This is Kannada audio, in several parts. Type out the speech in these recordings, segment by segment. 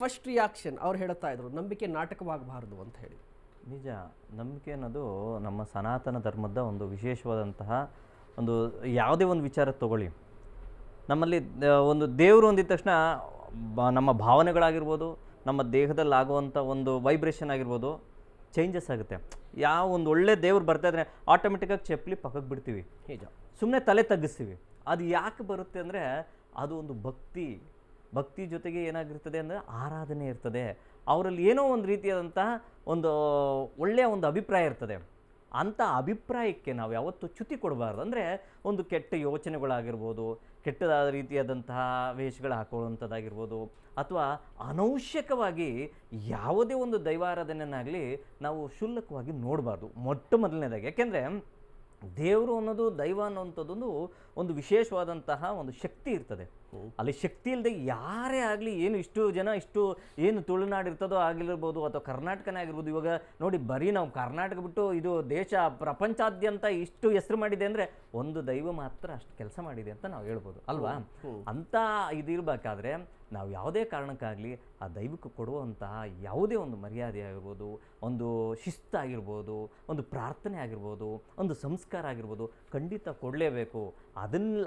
ಫಸ್ಟ್ ರಿಯಾಕ್ಷನ್ ಅವ್ರು ಹೇಳ್ತಾ ಇದ್ರು ನಂಬಿಕೆ ನಾಟಕವಾಗಬಾರದು ಅಂತ ಹೇಳಿ. ನಿಜ, ನಂಬಿಕೆ ಅನ್ನೋದು ನಮ್ಮ ಸನಾತನ ಧರ್ಮದ ಒಂದು ವಿಶೇಷವಾದಂತಹ ಒಂದು ಯಾವುದೇ ಒಂದು ವಿಚಾರ ತಗೊಳ್ಳಿ, ನಮ್ಮಲ್ಲಿ ಒಂದು ದೇವರು ಅಂದಿದ ತಕ್ಷಣ ನಮ್ಮ ಭಾವನೆಗಳಾಗಿರ್ಬೋದು, ನಮ್ಮ ದೇಹದಲ್ಲಿ ಆಗುವಂಥ ಒಂದು ವೈಬ್ರೇಷನ್ ಆಗಿರ್ಬೋದು ಚೇಂಜಸ್ ಆಗುತ್ತೆ. ಯಾವ ಒಂದು ಒಳ್ಳೆ ದೇವ್ರು ಬರ್ತಾಯಿದ್ರೆ ಆಟೋಮೆಟಿಕ್ಕಾಗಿ ಚಪ್ಪಲಿ ಪಕ್ಕಕ್ಕೆ ಬಿಡ್ತೀವಿ, ನಿಜ, ಸುಮ್ಮನೆ ತಲೆ ತಗ್ಗಿಸ್ತೀವಿ. ಅದು ಯಾಕೆ ಬರುತ್ತೆ ಅಂದರೆ ಅದು ಒಂದು ಭಕ್ತಿ ಜೊತೆಗೆ ಏನಾಗಿರ್ತದೆ ಅಂದರೆ ಆರಾಧನೆ ಇರ್ತದೆ. ಅವರಲ್ಲಿ ಏನೋ ಒಂದು ರೀತಿಯಾದಂತಹ ಒಂದು ಒಳ್ಳೆಯ ಒಂದು ಅಭಿಪ್ರಾಯ ಇರ್ತದೆ. ಅಂಥ ಅಭಿಪ್ರಾಯಕ್ಕೆ ನಾವು ಯಾವತ್ತೂ ಚ್ಯುತಿ ಕೊಡಬಾರ್ದು. ಅಂದರೆ ಒಂದು ಕೆಟ್ಟ ಯೋಚನೆಗಳಾಗಿರ್ಬೋದು, ಕೆಟ್ಟದಾದ ರೀತಿಯಾದಂತಹ ವೇಷಗಳು ಹಾಕೊಳ್ಳುವಂಥದ್ದಾಗಿರ್ಬೋದು, ಅಥವಾ ಅನವಶ್ಯಕವಾಗಿ ಯಾವುದೇ ಒಂದು ದೈವಾರಾಧನೆಯನ್ನಾಗಲಿ ನಾವು ಕ್ಷುಲ್ಲಕವಾಗಿ ನೋಡಬಾರ್ದು ಮೊಟ್ಟ ಮೊದಲನೇದಾಗಿ. ಯಾಕೆಂದರೆ ದೇವರು ಅನ್ನೋದು, ದೈವ ಅನ್ನೋಂಥದ್ದೊಂದು ಒಂದು ವಿಶೇಷವಾದಂತಹ ಒಂದು ಶಕ್ತಿ ಇರ್ತದೆ. ಅಲ್ಲಿ ಶಕ್ತಿ ಇಲ್ಲದೆ ಯಾರೇ ಆಗಲಿ, ಇಷ್ಟು ಜನ ಏನು ತುಳುನಾಡು ಇರ್ತದೋ ಆಗಿರ್ಬೋದು, ಅಥವಾ ಕರ್ನಾಟಕನೇ ಆಗಿರ್ಬೋದು. ಇವಾಗ ನೋಡಿ, ಬರೀ ನಾವು ಕರ್ನಾಟಕ ಬಿಟ್ಟು ಇದು ದೇಶ ಪ್ರಪಂಚಾದ್ಯಂತ ಇಷ್ಟು ಹೆಸರು ಮಾಡಿದೆ ಅಂದರೆ ಒಂದು ದೈವ ಮಾತ್ರ ಅಷ್ಟು ಕೆಲಸ ಮಾಡಿದೆ ಅಂತ ನಾವು ಹೇಳ್ಬೋದು ಅಲ್ವಾ. ಅಂಥ ಇದಿರಬೇಕಾದ್ರೆ ನಾವು ಯಾವುದೇ ಕಾರಣಕ್ಕಾಗಲಿ ಆ ದೈವಕ್ಕೆ ಕೊಡುವಂತಹ ಯಾವುದೇ ಒಂದು ಮರ್ಯಾದೆ ಆಗಿರ್ಬೋದು, ಒಂದು ಶಿಸ್ತಾಗಿರ್ಬೋದು, ಒಂದು ಪ್ರಾರ್ಥನೆ ಆಗಿರ್ಬೋದು, ಒಂದು ಸಂಸ್ಕಾರ ಆಗಿರ್ಬೋದು ಖಂಡಿತ ಕೊಡಲೇಬೇಕು.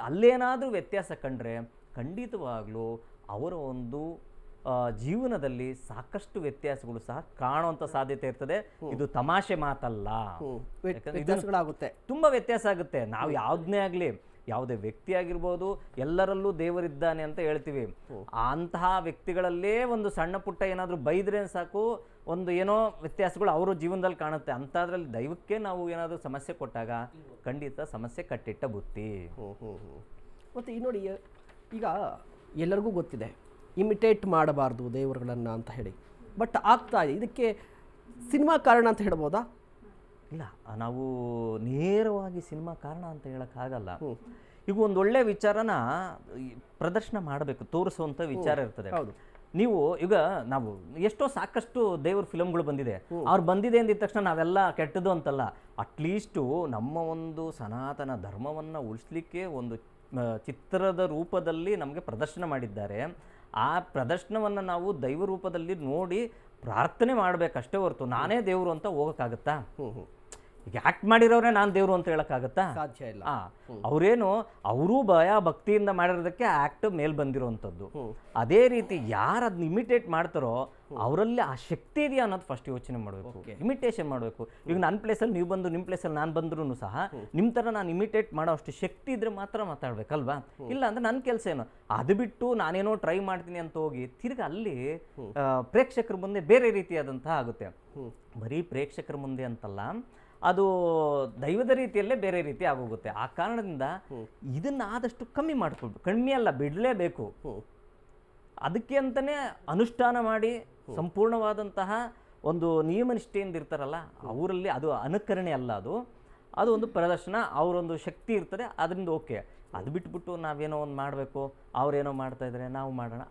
ಅಲ್ಲೇನಾದರೂ ವ್ಯತ್ಯಾಸ ಕಂಡ್ರೆ ಖಂಡಿತವಾಗ್ಲೂ ಅವರ ಒಂದು ಜೀವನದಲ್ಲಿ ಸಾಕಷ್ಟು ವ್ಯತ್ಯಾಸಗಳು ಸಹ ಕಾಣುವಂಥ ಸಾಧ್ಯತೆ ಇರ್ತದೆ. ಇದು ತಮಾಷೆ ಮಾತಲ್ಲ, ವ್ಯತ್ಯಾಸಗಳಾಗುತ್ತೆ, ತುಂಬ ವ್ಯತ್ಯಾಸ ಆಗುತ್ತೆ. ನಾವು ಯಾವುದನ್ನೇ ಆಗಲಿ, ಯಾವುದೇ ವ್ಯಕ್ತಿ ಆಗಿರ್ಬೋದು, ಎಲ್ಲರಲ್ಲೂ ದೇವರಿದ್ದಾನೆ ಅಂತ ಹೇಳ್ತೀವಿ. ಅಂತಹ ವ್ಯಕ್ತಿಗಳಲ್ಲೇ ಒಂದು ಸಣ್ಣ ಪುಟ್ಟ ಏನಾದರೂ ಬೈದ್ರೆ ಸಾಕು, ಒಂದು ಏನೋ ವ್ಯತ್ಯಾಸಗಳು ಅವರ ಜೀವನದಲ್ಲಿ ಕಾಣುತ್ತೆ. ಅಂಥದ್ರಲ್ಲಿ ದೈವಕ್ಕೆ ನಾವು ಏನಾದರೂ ಸಮಸ್ಯೆ ಕೊಟ್ಟಾಗ ಖಂಡಿತ ಸಮಸ್ಯೆ ಕಟ್ಟಿಟ್ಟ ಬುತ್ತಿ. ಮತ್ತು ಈ ನೋಡಿ, ಈಗ ಎಲ್ಲರಿಗೂ ಗೊತ್ತಿದೆ ಇಮಿಟೇಟ್ ಮಾಡಬಾರ್ದು ದೇವರುಗಳನ್ನು ಅಂತ ಹೇಳಿ, ಬಟ್ ಆಗ್ತಾ ಇದೆ. ಇದಕ್ಕೆ ಸಿನಿಮಾ ಕಾರಣ ಅಂತ ಹೇಳ್ಬೋದಾ? ಇಲ್ಲ, ನಾವು ನೇರವಾಗಿ ಸಿನಿಮಾ ಕಾರಣ ಅಂತ ಹೇಳೋಕ್ಕಾಗಲ್ಲ. ಈಗ ಒಂದು ಒಳ್ಳೆ ವಿಚಾರನ ಪ್ರದರ್ಶನ ಮಾಡಬೇಕು, ತೋರಿಸುವಂಥ ವಿಚಾರ ಇರ್ತದೆ. ನೀವು ಈಗ ನಾವು ಸಾಕಷ್ಟು ದೇವ್ರ ಫಿಲಮ್ಗಳು ಬಂದಿದೆ, ಅವ್ರು ಬಂದಿದೆ ಅಂದಿದ ತಕ್ಷಣ ನಾವೆಲ್ಲ ಕೆಟ್ಟದ್ದು ಅಂತಲ್ಲ. ಅಟ್ಲೀಸ್ಟು ನಮ್ಮ ಒಂದು ಸನಾತನ ಧರ್ಮವನ್ನು ಉಳಿಸ್ಲಿಕ್ಕೆ ಒಂದು ಚಿತ್ರದ ರೂಪದಲ್ಲಿ ನಮಗೆ ಪ್ರದರ್ಶನ ಮಾಡಿದ್ದಾರೆ. ಆ ಪ್ರದರ್ಶನವನ್ನು ನಾವು ದೈವ ರೂಪದಲ್ಲಿ ನೋಡಿ ಪ್ರಾರ್ಥನೆ ಮಾಡಬೇಕಷ್ಟೇ ಹೊರತು ನಾನೇ ದೇವರು ಅಂತ ಹೋಗೋಕ್ಕಾಗತ್ತಾ? ಈಗ ಆ್ಯಕ್ಟ್ ಮಾಡಿರೋರೇ ನಾನು ದೇವರು ಅಂತ ಹೇಳೋಕ್ಕಾಗತ್ತಾ? ಸಾಧ್ಯ ಇಲ್ಲ. ಅವರೂ ಭಕ್ತಿಯಿಂದ ಮಾಡಿರೋದಕ್ಕೆ ಆ್ಯಕ್ಟ್ ಮೇಲೆ ಬಂದಿರೋವಂಥದ್ದು. ಅದೇ ರೀತಿ ಯಾರು ಅದನ್ನ ಇಮಿಟೇಟ್ ಮಾಡ್ತಾರೋ ಅವರಲ್ಲಿ ಆ ಶಕ್ತಿ ಇದೆಯಾ ಅನ್ನೋದು ಫಸ್ಟ್ ಯೋಚನೆ ಮಾಡಬೇಕು, ಇಮಿಟೇಷನ್ ಮಾಡಬೇಕು. ಈಗ ನನ್ನ ಪ್ಲೇಸಲ್ಲಿ ನೀವು ಬಂದು, ನಿಮ್ಮ ಪ್ಲೇಸಲ್ಲಿ ನಾನು ಬಂದ್ರೂ ಸಹ ನಿಮ್ಮ ಥರ ನಾನು ಇಮಿಟೇಟ್ ಮಾಡೋ ಅಷ್ಟು ಶಕ್ತಿ ಇದ್ರೆ ಮಾತ್ರ ಮಾತಾಡ್ಬೇಕಲ್ವಾ? ಇಲ್ಲ ಅಂದರೆ ನನ್ನ ಕೆಲಸ ಏನು? ಅದು ಬಿಟ್ಟು ನಾನೇನೋ ಟ್ರೈ ಮಾಡ್ತೀನಿ ಅಂತ ಹೋಗಿ ತಿರ್ಗಿ ಅಲ್ಲಿ ಪ್ರೇಕ್ಷಕರ ಮುಂದೆ ಬೇರೆ ರೀತಿಯಾದಂತಹ ಆಗುತ್ತೆ. ಬರೀ ಪ್ರೇಕ್ಷಕರ ಮುಂದೆ ಅಂತಲ್ಲ, ಅದು ದೈವದ ರೀತಿಯಲ್ಲೇ ಬೇರೆ ರೀತಿ ಆಗೋಗುತ್ತೆ. ಆ ಕಾರಣದಿಂದ ಇದನ್ನ ಆದಷ್ಟು ಕಮ್ಮಿ ಅಲ್ಲ, ಬಿಡಲೇಬೇಕು. ಅದಕ್ಕೆ ಅಂತಲೇ ಅನುಷ್ಠಾನ ಮಾಡಿ ಸಂಪೂರ್ಣವಾದಂತಹ ಒಂದು ನಿಯಮನಿಷ್ಠೆಯಿಂದ ಇರ್ತಾರಲ್ಲ ಅವರಲ್ಲಿ ಅದು ಅನುಕರಣೆ ಅಲ್ಲ, ಅದು ಒಂದು ಪ್ರದರ್ಶನ, ಅವರೊಂದು ಶಕ್ತಿ ಇರ್ತದೆ, ಅದರಿಂದ ಓಕೆ. ಅದು ಬಿಟ್ಬಿಟ್ಟು ನಾವೇನೋ ಒಂದು ಮಾಡಬೇಕು, ಅವರೇನೋ ಮಾಡ್ತಾ ಇದ್ದಾರೆ ನಾವು ಮಾಡೋಣ.